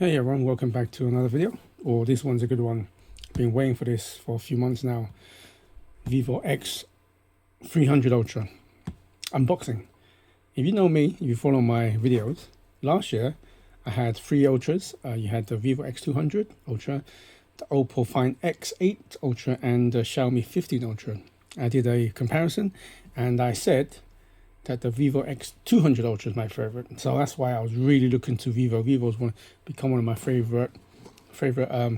Hey everyone, welcome back to another video. This one's a good one. Been waiting for this for a few months now. Vivo X300 Ultra unboxing. If you know me, if you follow my videos, last year I had three Ultras. You had the Vivo X200 Ultra, the Oppo Find X8 Ultra, and the Xiaomi 15 Ultra. I did a comparison and I said that the Vivo X200 Ultra is my favorite. So that's why I was really looking to Vivo. Vivo's become one of my favorite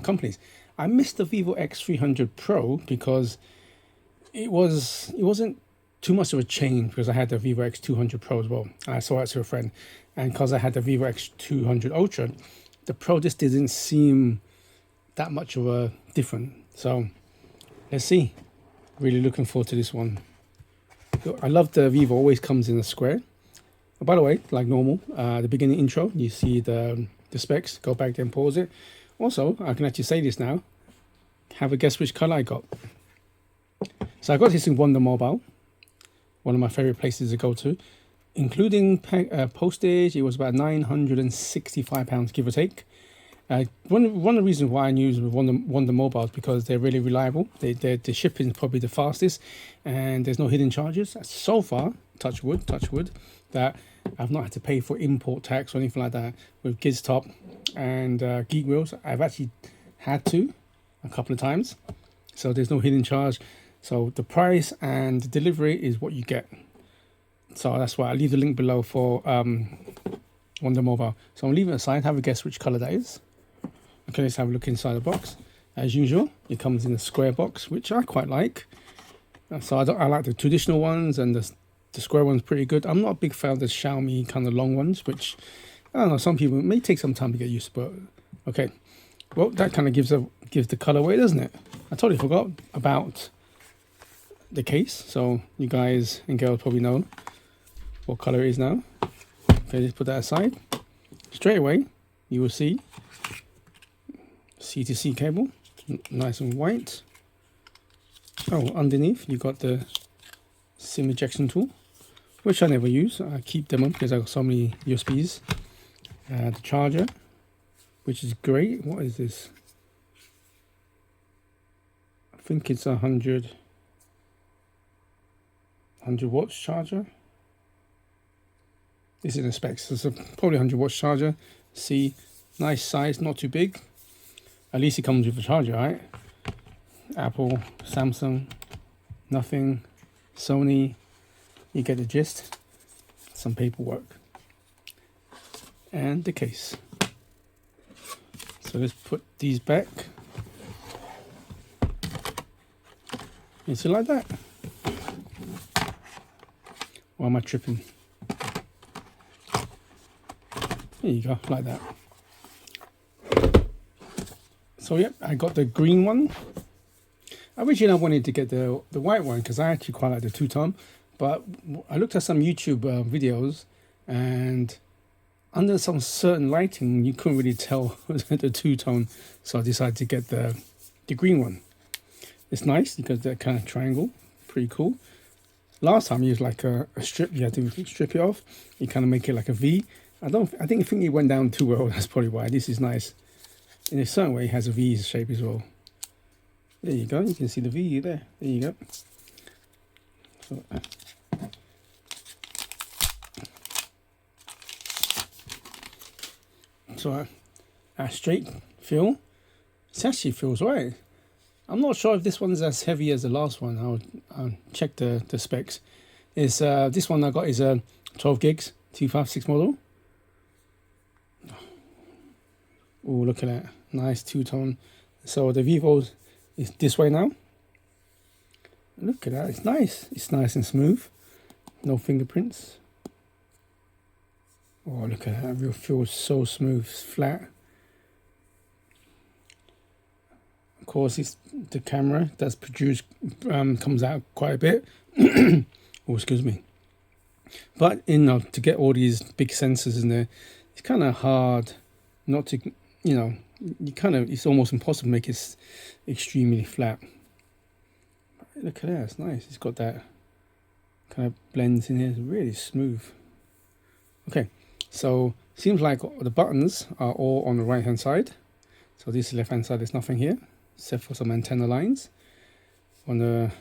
companies. I missed the Vivo X300 Pro because it wasn't too much of a change because I had the Vivo X200 Pro as well. I saw that to a friend, and because I had the Vivo X200 Ultra, the Pro just didn't seem that much of a different. So let's see. Really looking forward to this one. I love the Vivo, always comes in a square. Oh, by the way, like normal, the beginning intro, you see the specs. Go back there and pause it. Also, I can actually say this now. Have a guess which color I got. So I got this in Wonder Mobile, one of my favorite places to go to. Including postage, it was about £965, give or take. One of the reasons why I use Wonder Mobile is because they're really reliable. The shipping is probably the fastest, and there's no hidden charges. So far, touch wood, that I've not had to pay for import tax or anything like that. With Giztop and Geek Wheels, I've actually had to a couple of times. So there's no hidden charge. So the price and the delivery is what you get. So that's why I leave the link below for Wonder Mobile. So I'm leaving it aside. Have a guess which color that is. Okay, let's have a look inside the box. As usual, it comes in a square box, which I quite like. So I like the traditional ones, and the square one's pretty good. I'm not a big fan of the Xiaomi kind of long ones, which, I don't know, some people, it may take some time to get used to, but okay. Well, that kind of gives the color away, doesn't it? I totally forgot about the case, so you guys and girls probably know what color it is now. Okay, let's put that aside. Straight away, you will see C2C cable, nice and white. Oh, underneath you got the SIM ejection tool, which I never use. I keep them on because I've got so many USBs. The charger, which is great. What is this? I think it's 100 watts charger. This is in the specs. It's probably 100 watts charger. See, nice size, not too big. At least it comes with a charger, right? Apple, Samsung, nothing. Sony, you get the gist. Some paperwork. And the case. So let's put these back. Is it like that? Or am I tripping? There you go, like that. So yeah, I got the green one. Originally I wanted to get the white one because I actually quite like the two-tone, but I looked at some YouTube videos, and under some certain lighting you couldn't really tell the two-tone, so I decided to get the green one. It's nice because that kind of triangle, pretty cool. Last time you used like a strip, you had to strip it off. You kind of make it like a V. I think it went down too well. That's probably why. This is nice. In a certain way, it has a V shape as well. There you go. You can see the V there. There you go. So a straight feel. It actually feels right. I'm not sure if this one's as heavy as the last one. I'll check the specs. This one I got is a 12 gigs 256 model. Oh, look at that. Nice two-tone. So the Vivo is this way now. Look at that. It's nice. It's nice and smooth. No fingerprints. Oh, look at that. It feels so smooth. It's flat. Of course, it's the camera that's produced comes out quite a bit. Oh, excuse me. But to get all these big sensors in there, it's kind of hard not to, it's almost impossible to make it extremely flat. Look at that, it's nice. It's got that kind of blends in here. It's really smooth. Okay, So seems like the buttons are all on the right hand side. So this left hand side, there's nothing here except for some antenna lines. On the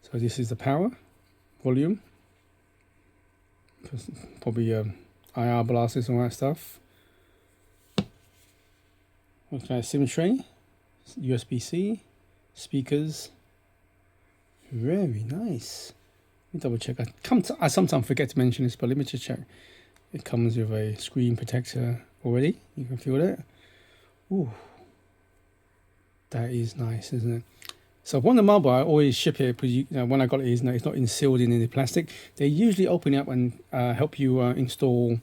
so this is the power, volume, probably IR blasters and all that stuff. Okay, SIM tray, USB-C, speakers. Very nice. Let me double check. I sometimes forget to mention this, but let me just check. It comes with a screen protector already. You can feel that. Ooh, that is nice, isn't it? So on the mobile, I always ship it because when I got it, it's not sealed in any plastic. They usually open it up and help you install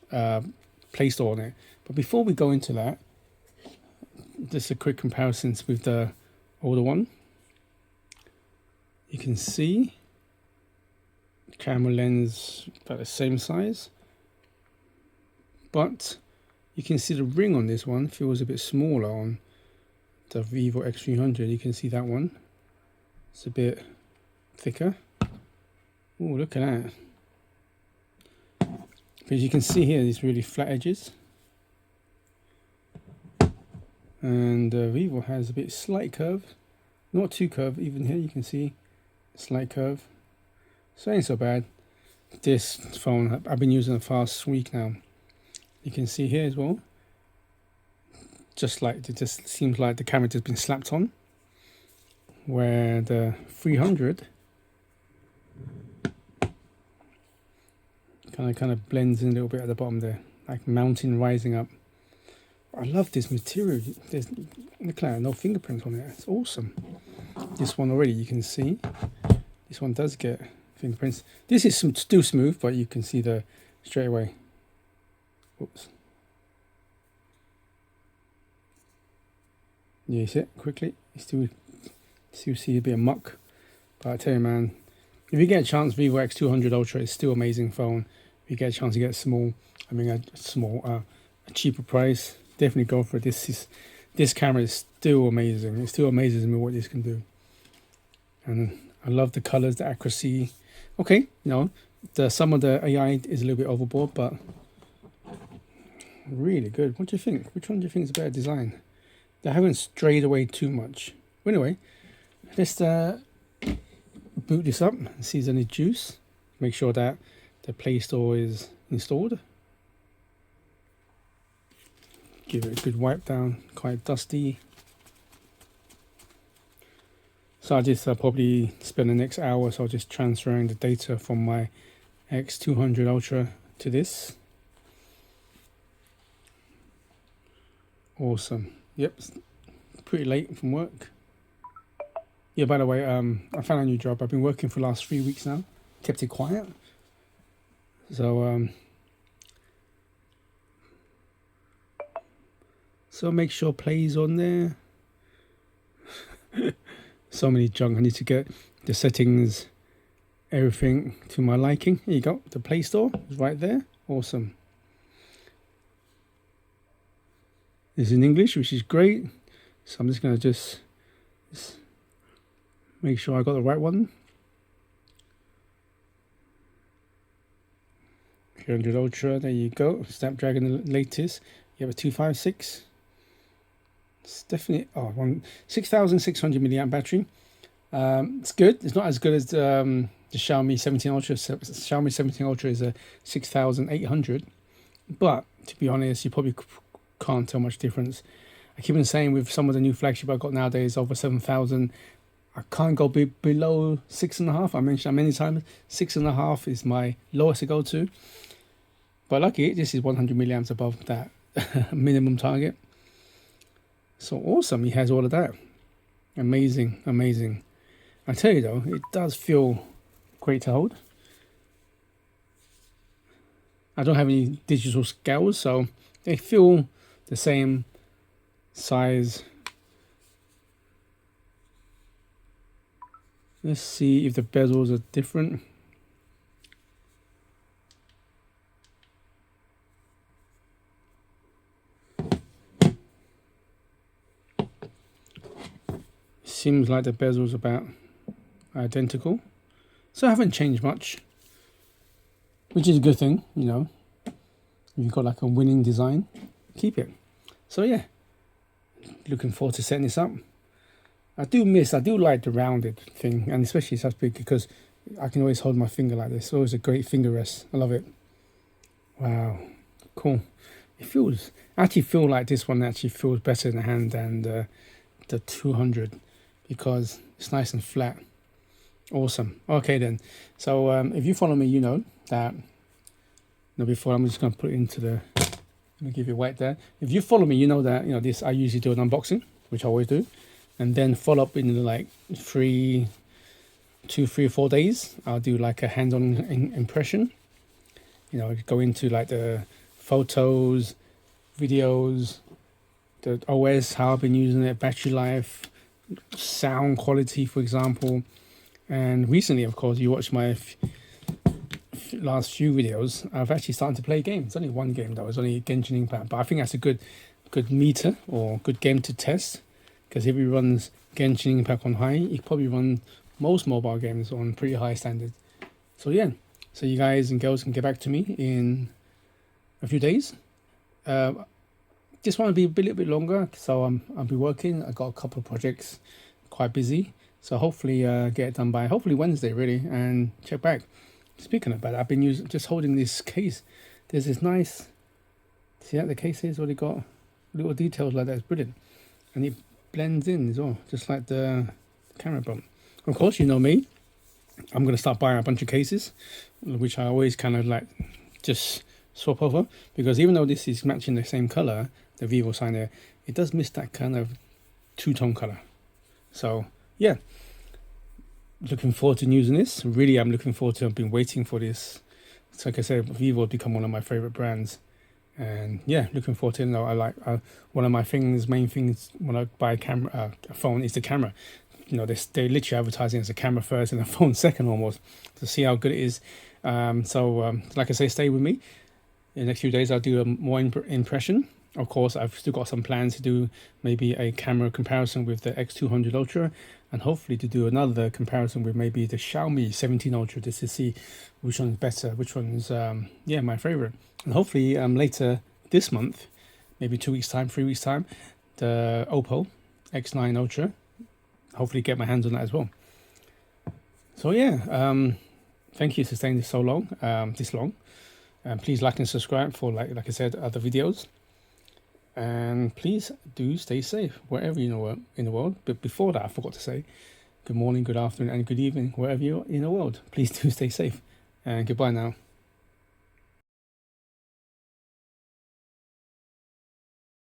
Play Store on it. But before we go into that, just a quick comparison with the older one. You can see camera lens about the same size, but you can see the ring on this one feels a bit smaller on the Vivo X300. You can see that one, it's a bit thicker. Oh, look at that. But you can see here these really flat edges, and Vivo has a bit slight curve, not too curved. Even here you can see a slight curve, so ain't so bad. This phone I've been using it for the past week now. You can see here as well, just like it just seems like the camera has been slapped on, where the 300 kind of blends in a little bit at the bottom there, like mountain rising up. I love this material. There's, look at that, no fingerprints on it. It's awesome. This one already, you can see this one does get fingerprints. This is still smooth, but you can see the straight away. Oops. Yeah, you see it quickly. You still see a bit of muck, but I tell you, man, if you get a chance, Vivo X200 Ultra is still an amazing phone. If you get a chance to get a cheaper price, definitely go for it. This camera is still amazing. It still amazes me what this can do, and I love the colors, the accuracy. Okay, some of the AI is a little bit overboard, but really good. What do you think? Which one do you think is a better design? They haven't strayed away too much. But anyway, let's boot this up and see if there's any juice. Make sure that the Play Store is installed. Give it a good wipe down, quite dusty. So I just probably spend the next hour or so just transferring the data from my X200 Ultra to this. Awesome. Yep, pretty late from work. Yeah, by the way, I found a new job. I've been working for the last 3 weeks now. Kept it quiet. So make sure Play's on there. So many junk. I need to get the settings, everything to my liking. Here you go. The Play Store is right there. Awesome. It's in English, which is great. So I'm just going to just make sure I got the right one. 300 Ultra, there you go. Snapdragon, the latest. You have a 256. It's definitely 6,600 milliamp battery. It's good. It's not as good as the Xiaomi 17 Ultra. Xiaomi 17 Ultra is a 6,800. But to be honest, you probably can't tell much difference. I keep on saying with some of the new flagship I've got nowadays, over 7,000, I can't go below 6.5. I mentioned that many times. 6.5 is my lowest to go to. But lucky, this is 100 milliamps above that minimum target. So awesome, he has all of that. Amazing, amazing. I tell you though, it does feel great to hold. I don't have any digital scales, so they feel the same size. Let's see if the bezels are different. Seems like the bezels are about identical, so I haven't changed much, which is a good thing, You've got like a winning design, keep it. So yeah, looking forward to setting this up. I do like the rounded thing, and especially such big, because I can always hold my finger like this. It's always a great finger rest. I love it. Wow, cool. I actually feel like this one actually feels better in the hand than the 200, because it's nice and flat. Awesome. Okay then. So if you follow me, you know that. No, before I'm just going to put it into the. Let me give you a wait there. If you follow me, you know that this. I usually do an unboxing, which I always do, and then follow up in like 2, 3 or 4 days. I'll do like a hands-on impression. Go into like the photos, videos, the OS, how I've been using it, battery life, sound quality, for example. And recently, of course, you watched my last few videos. I've actually started to play games. It's only one game though. It's only Genshin Impact, but I think that's a good meter or good game to test, because if he runs Genshin Impact on high, he probably run most mobile games on pretty high standards. So yeah, so you guys and girls can get back to me in a few days. This one will be a little bit longer, so I'll be working. I got a couple of projects, quite busy. So hopefully get it done by hopefully Wednesday, really, and check back. Speaking of that, I've been just holding this case. There's this nice, see how the case is already got little details like that. It's brilliant, and it blends in as well, just like the camera bump. Of course, you know me. I'm gonna start buying a bunch of cases, which I always kind of like just swap over, because even though this is matching the same color, the Vivo sign there, it does miss that kind of two-tone color. So yeah, looking forward to using this. Really, I'm looking forward to. I've been waiting for this. It's like I said, Vivo has become one of my favorite brands, and yeah, looking forward to it. I like one of my main things when I buy a phone is the camera. They literally advertising as a camera first and a phone second almost, to see how good it is. Like I say, stay with me. In the next few days, I'll do a more impression. Of course, I've still got some plans to do maybe a camera comparison with the X200 Ultra, and hopefully to do another comparison with maybe the Xiaomi 17 Ultra, just to see which one's better, which one's my favorite. And hopefully later this month, maybe 2 weeks time, 3 weeks time, the Oppo X9 Ultra. Hopefully get my hands on that as well. So yeah, thank you for staying this long. Please like and subscribe for like I said, other videos. And please do stay safe wherever you know in the world. But before that, I forgot to say good morning, good afternoon, and good evening wherever you're in the world. Please do stay safe, and goodbye now.